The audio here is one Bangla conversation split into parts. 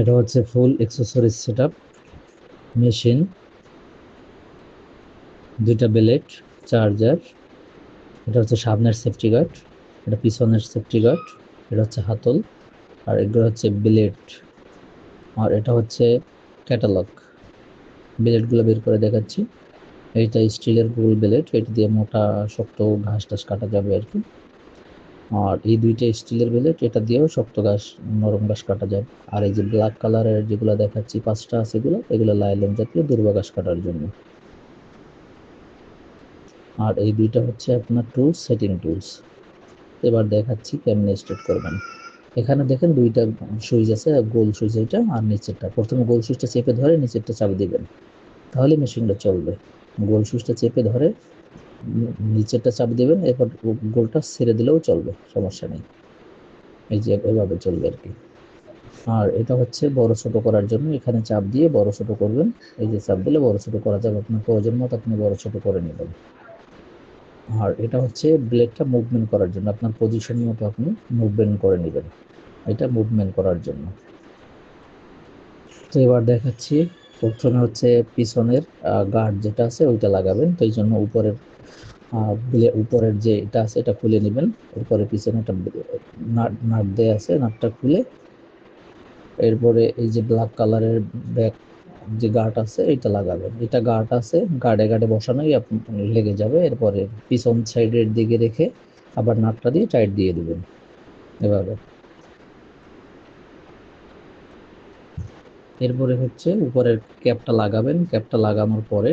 এটা হচ্ছে ফুল এক্সেসরিজ সেটআপ, মেশিন, দুইটা বেলেট, চার্জার, এটা হচ্ছে সামনের সেফটি গার্ড, এটা পিছনের সেফটি গার্ড, এটা হচ্ছে হাতল, আর এগুলো হচ্ছে ব্লেড, আর এটা হচ্ছে ক্যাটালগ। ব্লেডগুলো বের করে দেখাচ্ছি। এইটা স্টিলের গোল ব্লেড, এটা দিয়ে মোটা শক্ত ঘাস টাস কাটা যাবে আর কি। আর এই দুইটা স্টিলের ব্লেড, এটা দিয়েও শক্ত ঘাস, নরম ঘাস কাটা যাবে। আর এই যে ব্ল্যাক কালারের যেগুলো দেখাচ্ছি পাঁচটা আছে, এগুলো লাইলন জাতীয় দুর্বা ঘাস কাটার জন্য। আর এই দুইটা হচ্ছে আপনার টুলস, সেটিং টুলস। এবার দেখাচ্ছি কেমনে স্টার্ট করবেন। এখানে দেখেন দুইটা সুইচ আছে, গোল সুইচ এটা আর নিচেরটা। প্রথমে গোল সুইচটা চেপে ধরে নিচেরটা চাপ দিবেন, তাহলে মেশিনটা চলবে। গোল সুইচটা চেপে ধরে নিচেরটা চাপ দিবেন, এরপর গোলটা ছেড়ে দিলেও চলবে, সমস্যা নেই। এই যে এভাবে চলবে আর কি। আর এটা হচ্ছে বড় ছোট করার জন্য, এখানে চাপ দিয়ে বড় ছোট করবেন। এই যে চাপ দিলে বড় ছোট করা যাবে, আপনার প্রয়োজন মতো আপনি বড় ছোট করে নেবেন। আর এটা হচ্ছে ব্লেডটা মুভমেন্ট করার জন্য, আপনার পজিশন মতো আপনি মুভমেন্ট করে নেবেন, এটা মুভমেন্ট করার জন্য। তো এবার দেখাচ্ছি। প্রথমে হচ্ছে পিছনের গার্ড যেটা আছে ওইটা লাগাবেন। তো এই জন্য উপরের যে এটা আছে এটা খুলে নেবেন। উপরে পিছনে একটা নাট দেয়া আছে, নাটটা খুলে এরপরে এই যে ব্ল্যাক কালারের ব্যাক যে গার্ড আছে এটা লাগাবেন। এটা গার্ড আছে, গার্ডে গার্ডে বসানোই লেগে যাবে। এরপরে পিছন সাইডের দিকে রেখে আবার নাটটা দিয়ে টাইট দিয়ে দিবেন এভাবে। এরপরে হচ্ছে উপরের ক্যাপটা লাগাবেন। ক্যাপটা লাগানোর পরে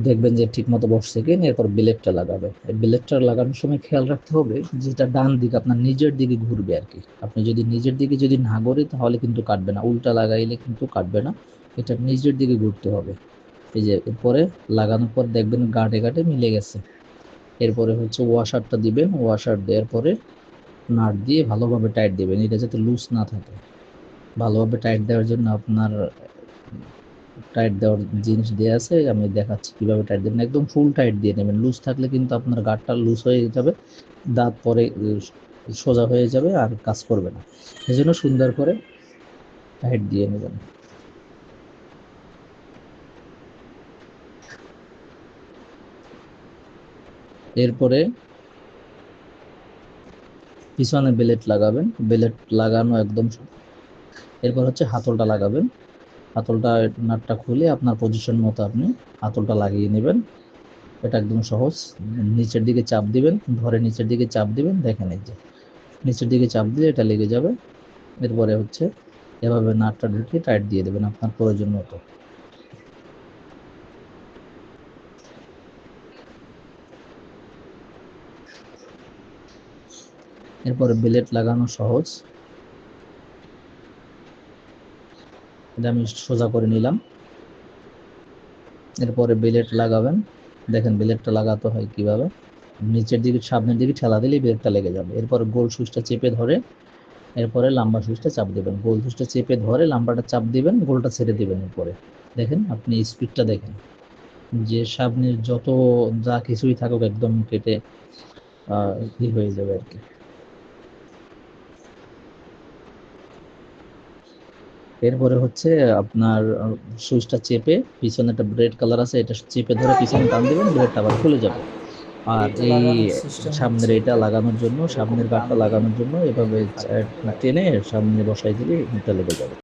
দেখবেন যে ঠিক মতো বসছে কিনা, এরপর ব্লেডটা লাগাবে। এই ব্লেডটা লাগানোর সময় খেয়াল রাখতে হবে যেটা ডান দিকে আপনার নিজের দিকে ঘুরবে আর কি। আপনি যদি নিজের দিকে যদি না ঘোরে তাহলে কিন্তু কাটবে না, উল্টা লাগাইলে কিন্তু কাটবে না। এটা নিজের দিকে ঘুরতে হবে। এই যে এরপরে লাগানোর পর দেখবেন গার্ডে গার্ডে মিলে গেছে। এরপরে হচ্ছে ওয়াশারটা দিবেন, ওয়াশার দেওয়ার পরে নাট দিয়ে ভালোভাবে টাইট দিবেন, এটা যাতে লুজ না থাকে। ভালোভাবে টাইট দেওয়ার জন্য আপনার টাইট দেওয়ার জিনিস দেওয়া আছে, আমি দেখাচ্ছি কিভাবে টাইট দেবেন। একদম ফুল টাইট দিয়ে নেবেন, লুজ থাকলে কিন্তু আপনার গার্ডটা লুজ হয়ে যাবে, দাঁত পরে সোজা হয়ে যাবে আর কাজ করবে না। এই জন্য সুন্দর করে টাইট দিয়ে নেবেন। এরপরে পিছনে বেলেট লাগাবেন, বেলেট লাগানো একদম। এরপর হচ্ছে হাতলটা লাগাবেন। হাতলটা নাটটা খুলে আপনার পজিশন মতো আপনি হাতলটা লাগিয়ে নেবেন। এটা একদম সহজ। নিচের দিকে চাপ দিবেন, ধরে নিচের দিকে চাপ দিবেন, দেখেন এই যে নিচের দিকে চাপ দিলে এটা লেগে যাবে। এরপরে হচ্ছে এভাবে নাটটা ঢুকিয়ে টাইট দিয়ে দেবেন আপনার প্রয়োজন মতো। এরপরে বেলেট লাগানো সহজ, এটা আমি সোজা করে নিলাম। এরপরে বেলেট লাগাবেন, দেখেন বেলেটটা লাগাতে হয় কিভাবে। নিচের দিকে সামনের দিকে ঠেলা দিলেই বেলেটটা লেগে যাবে। এরপর গোল সুইচটা চেপে ধরে এরপরে লাম্বা সুইচটা চাপ দিবেন। গোল সুইচটা চেপে ধরে লাম্বাটা চাপ দিবেন, গোলটা ছেড়ে দিবেন। এরপরে দেখেন আপনি স্পিডটা দেখেন, যে সামনের যত যা কিছুই থাকুক একদম কেটে হয়ে যাবে আর কি। এরপরে হচ্ছে আপনার সুইচটা চেপে, পিছনে একটা রেড কালার আছে, এটা চেপে ধরে পিছনে টান দিবেন, ব্লেডটা আবার খুলে যাবে। আর এটা এই লাগানোর সিস্টেম সামনের হচ্ছে এটা লাগানোর জন্য, এরকম সামনের গার্ডটা টানলে লাগানোর জন্য এভাবে কারেন্টটা লাগে। টেনে সামনে বসাই দিলে এটা লেগে যাবে।